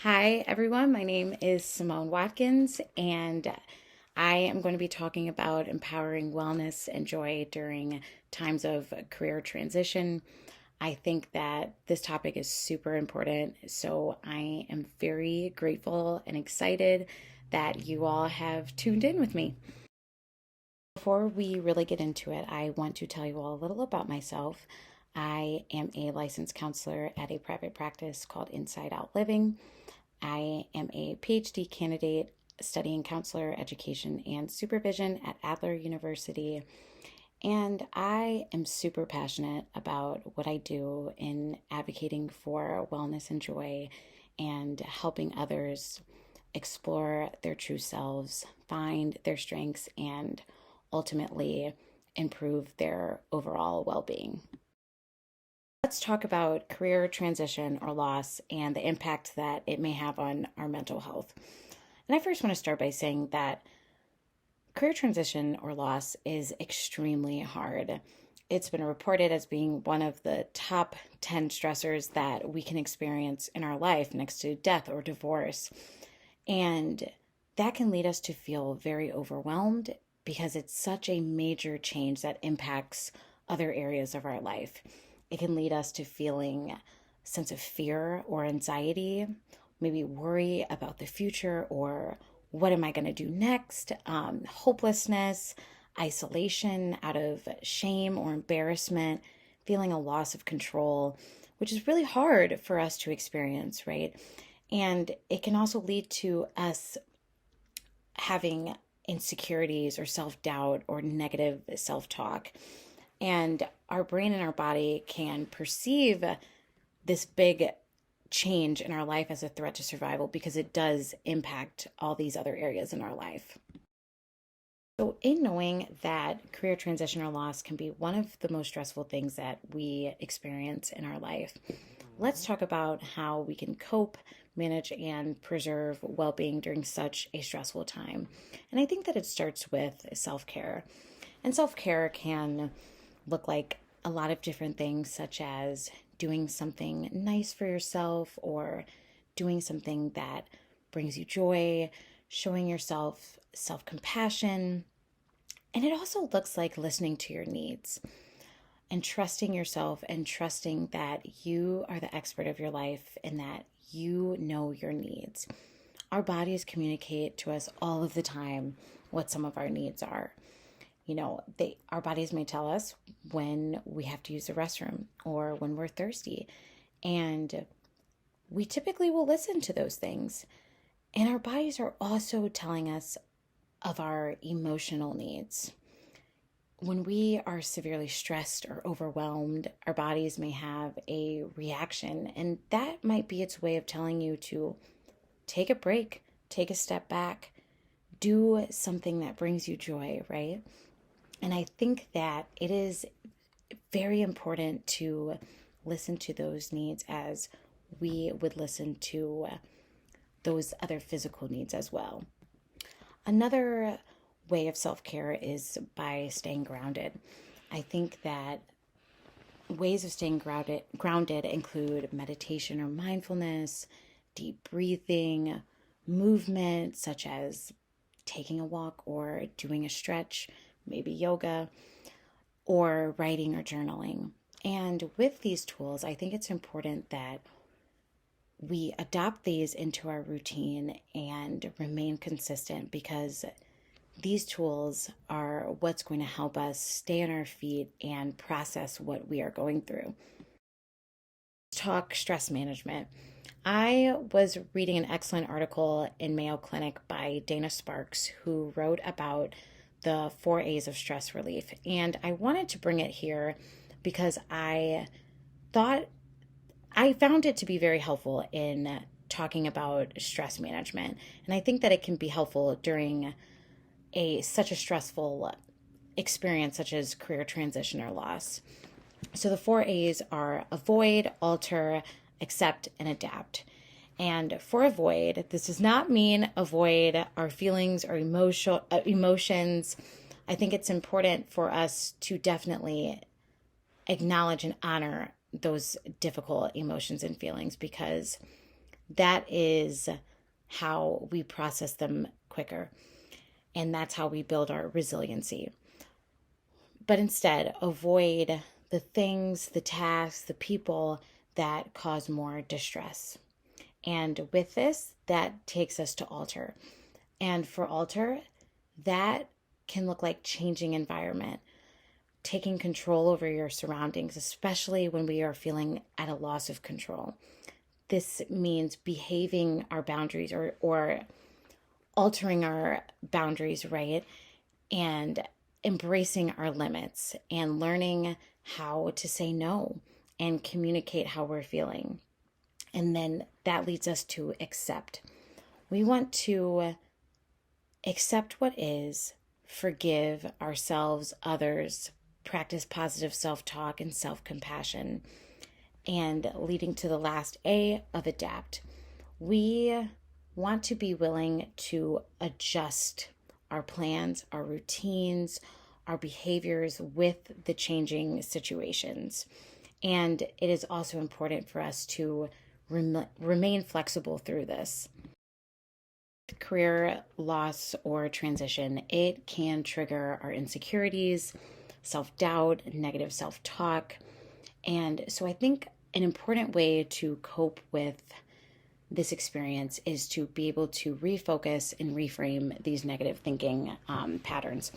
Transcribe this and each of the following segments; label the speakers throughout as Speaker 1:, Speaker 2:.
Speaker 1: Hi, everyone. My name is Simone Watkins, and I am going to be talking about empowering wellness and joy during times of career transition. I think that this topic is super important, so I am very grateful and excited that you all have tuned in with me. Before we really get into it, I want to tell you all a little about myself. I am a licensed counselor at a private practice called Inside Out Living. I am a PhD candidate studying counselor education and supervision at Adler University. And I am super passionate about what I do in advocating for wellness and joy and helping others explore their true selves, find their strengths, and ultimately improve their overall well being. Let's talk about career transition or loss and the impact that it may have on our mental health. And I first want to start by saying that career transition or loss is extremely hard. It's been reported as being one of the top 10 stressors that we can experience in our life next to death or divorce. And that can lead us to feel very overwhelmed because it's such a major change that impacts other areas of our life. It can lead us to feeling a sense of fear or anxiety, maybe worry about the future or what am I going to do next, hopelessness, isolation out of shame or embarrassment, feeling a loss of control, which is really hard for us to experience, right? And it can also lead to us having insecurities or self doubt or negative self talk. And our brain and our body can perceive this big change in our life as a threat to survival because it does impact all these other areas in our life. So, in knowing that career transition or loss can be one of the most stressful things that we experience in our life, let's talk about how we can cope, manage, and preserve well being during such a stressful time. And I think that it starts with self care. And self care can look like a lot of different things, such as doing something nice for yourself or doing something that brings you joy, showing yourself self compassion. And it also looks like listening to your needs and trusting yourself and trusting that you are the expert of your life and that you know your needs. Our bodies communicate to us all of the time what some of our needs are. Our bodies may tell us when we have to use the restroom or when we're thirsty, and we typically will listen to those things. And our bodies are also telling us of our emotional needs. When we are severely stressed or overwhelmed, our bodies may have a reaction, and that might be its way of telling you to take a break, take a step back, do something that brings you joy, right? And I think that it is very important to listen to those needs as we would listen to those other physical needs as well. Another way of self care is by staying grounded. I think that ways of staying grounded include meditation or mindfulness, deep breathing, movement, such as taking a walk or doing a stretch, maybe yoga, or writing or journaling. And with these tools, I think it's important that we adopt these into our routine and remain consistent because these tools are what's going to help us stay on our feet and process what we are going through. Talk stress management. I was reading an excellent article in Mayo Clinic by Dana Sparks, who wrote about the 4 A's of stress relief. And I wanted to bring it here because thought I found it to be very helpful in talking about stress management. And I think that it can be helpful during such a stressful experience such as career transition or loss. So the 4 A's are avoid, alter, accept, and adapt. And for avoid, this does not mean avoid our feelings or emotions. I think it's important for us to definitely acknowledge and honor those difficult emotions and feelings because that is how we process them quicker. And that's how we build our resiliency. But instead, avoid the things, the tasks, the people that cause more distress. And with this, that takes us to alter. And for alter, that can look like changing environment, taking control over your surroundings, especially when we are feeling at a loss of control. This means behaving our boundaries or altering our boundaries, right? And embracing our limits and learning how to say no and communicate how we're feeling. And then that leads us to accept. We want to accept what is, forgive ourselves, others, practice positive self talk and self compassion, and leading to the last A of adapt. We want to be willing to adjust our plans, our routines, our behaviors with the changing situations. And it is also important for us to remain flexible through this. Career loss or transition, it can trigger our insecurities, self doubt, negative self talk. And so I think an important way to cope with this experience is to be able to refocus and reframe these negative thinking patterns.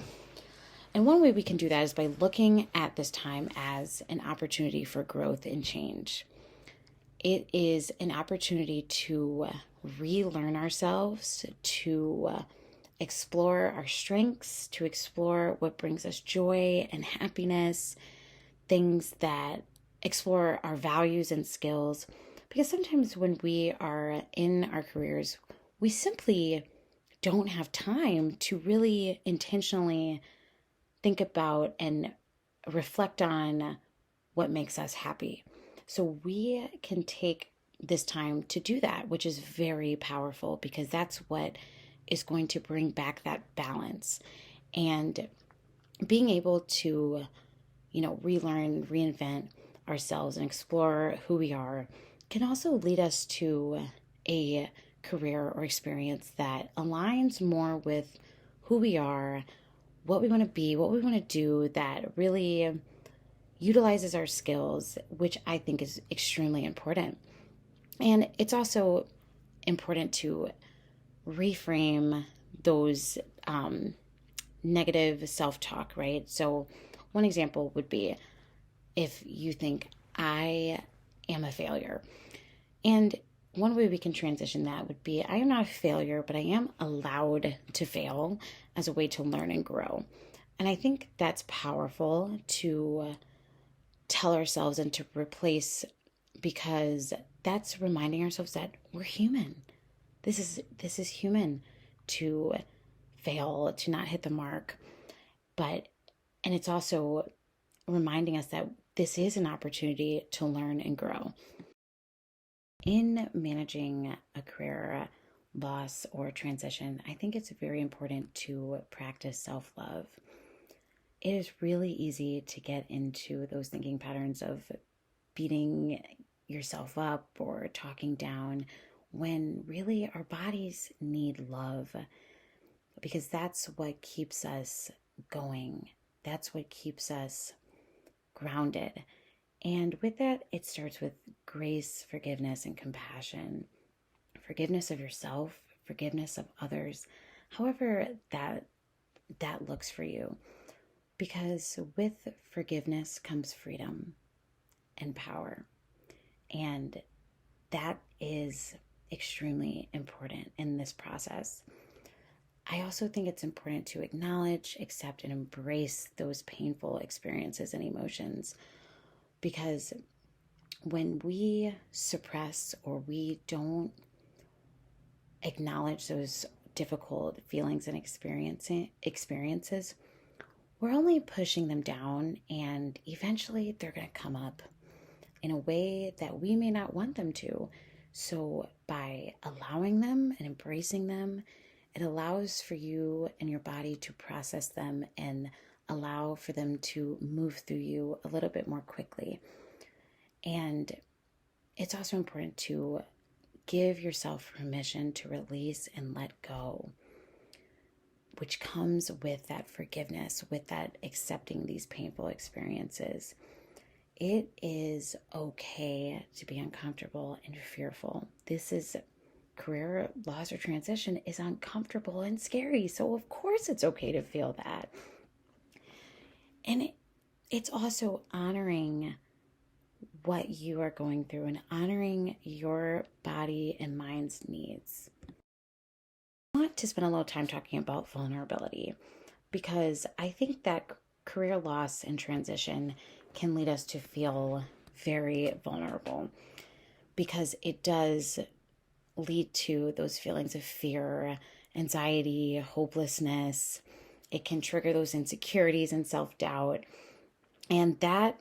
Speaker 1: And one way we can do that is by looking at this time as an opportunity for growth and change. It is an opportunity to relearn ourselves, to explore our strengths, to explore what brings us joy and happiness, things that explore our values and skills. Because sometimes when we are in our careers, we simply don't have time to really intentionally think about and reflect on what makes us happy. So we can take this time to do that, which is very powerful because that's what is going to bring back that balance. And being able to, relearn, reinvent ourselves and explore who we are can also lead us to a career or experience that aligns more with who we are, what we want to be, what we want to do, that really utilizes our skills, which I think is extremely important. And it's also important to reframe those negative self-talk, right? So one example would be if you think, I am a failure. And one way we can transition that would be, I am not a failure, but I am allowed to fail as a way to learn and grow. And I think that's powerful to tell ourselves and to replace, because that's reminding ourselves that we're human. This is human to fail, to not hit the mark. And it's also reminding us that this is an opportunity to learn and grow. In managing a career loss or transition, I think it's very important to practice self-love. It is really easy to get into those thinking patterns of beating yourself up or talking down when really our bodies need love, because that's what keeps us going. That's what keeps us grounded. And with that, it starts with grace, forgiveness, and compassion. Forgiveness of yourself, forgiveness of others, however that looks for you. Because with forgiveness comes freedom and power. And that is extremely important in this process. I also think it's important to acknowledge, accept, and embrace those painful experiences and emotions, because when we suppress or we don't acknowledge those difficult feelings and experiences, we're only pushing them down, and eventually they're going to come up in a way that we may not want them to. So by allowing them and embracing them, it allows for you and your body to process them and allow for them to move through you a little bit more quickly. And it's also important to give yourself permission to release and let go, which comes with that forgiveness, with that accepting these painful experiences. It is okay to be uncomfortable and fearful. Career loss or transition is uncomfortable and scary. So of course it's okay to feel that. And it's also honoring what you are going through and honoring your body and mind's needs. I want to spend a little time talking about vulnerability because I think that career loss and transition can lead us to feel very vulnerable because it does lead to those feelings of fear, anxiety, hopelessness. It can trigger those insecurities and self-doubt. And that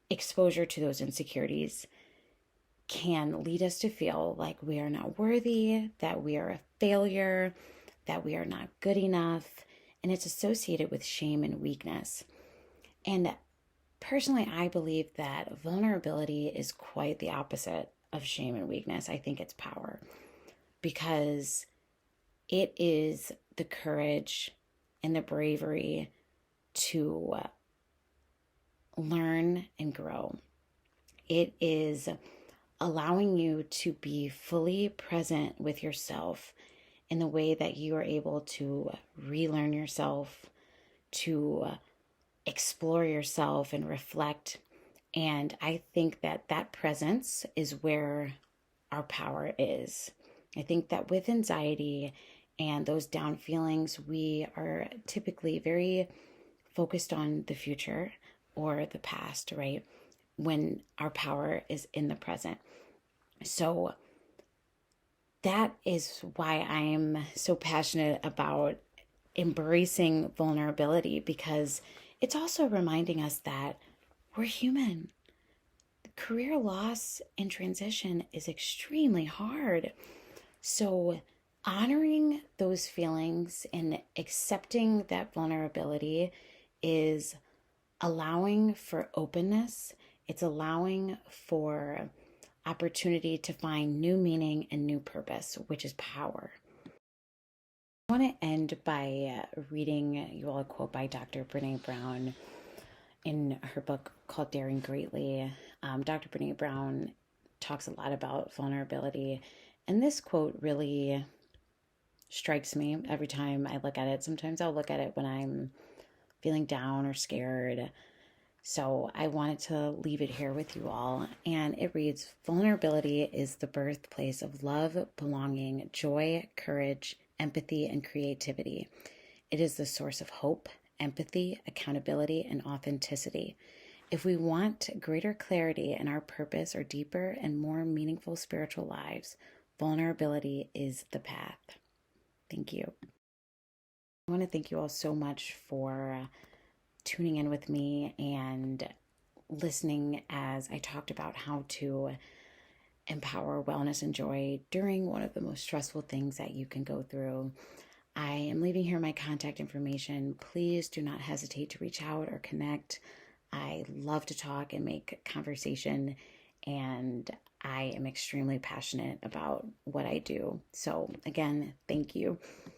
Speaker 1: exposure to those insecurities can lead us to feel like we are not worthy, that we are a failure, that we are not good enough. And it's associated with shame and weakness. And personally, I believe that vulnerability is quite the opposite of shame and weakness. I think it's power because it is the courage and the bravery to learn and grow. It is allowing you to be fully present with yourself in the way that you are able to relearn yourself, to explore yourself and reflect. And I think that that presence is where our power is. I think that with anxiety and those down feelings, we are typically very focused on the future or the past, right? When our power is in the present. So that is why I am so passionate about embracing vulnerability, because it's also reminding us that we're human. Career loss and transition is extremely hard. So honoring those feelings and accepting that vulnerability is allowing for openness. It's allowing for opportunity to find new meaning and new purpose, which is power. I want to end by reading you all a quote by Dr. Brene Brown in her book called Daring Greatly. Dr. Brene Brown talks a lot about vulnerability, and this quote really strikes me every time I look at it. Sometimes I'll look at it when I'm feeling down or scared. So I wanted to leave it here with you all. And it reads, vulnerability is the birthplace of love, belonging, joy, courage, empathy, and creativity. It is the source of hope, empathy, accountability, and authenticity. If we want greater clarity in our purpose or deeper and more meaningful spiritual lives, vulnerability is the path. Thank you. I want to thank you all so much for tuning in with me and listening as I talked about how to empower wellness and joy during one of the most stressful things that you can go through. I am leaving here my contact information. Please do not hesitate to reach out or connect. I love to talk and make conversation, and I am extremely passionate about what I do. So again, thank you.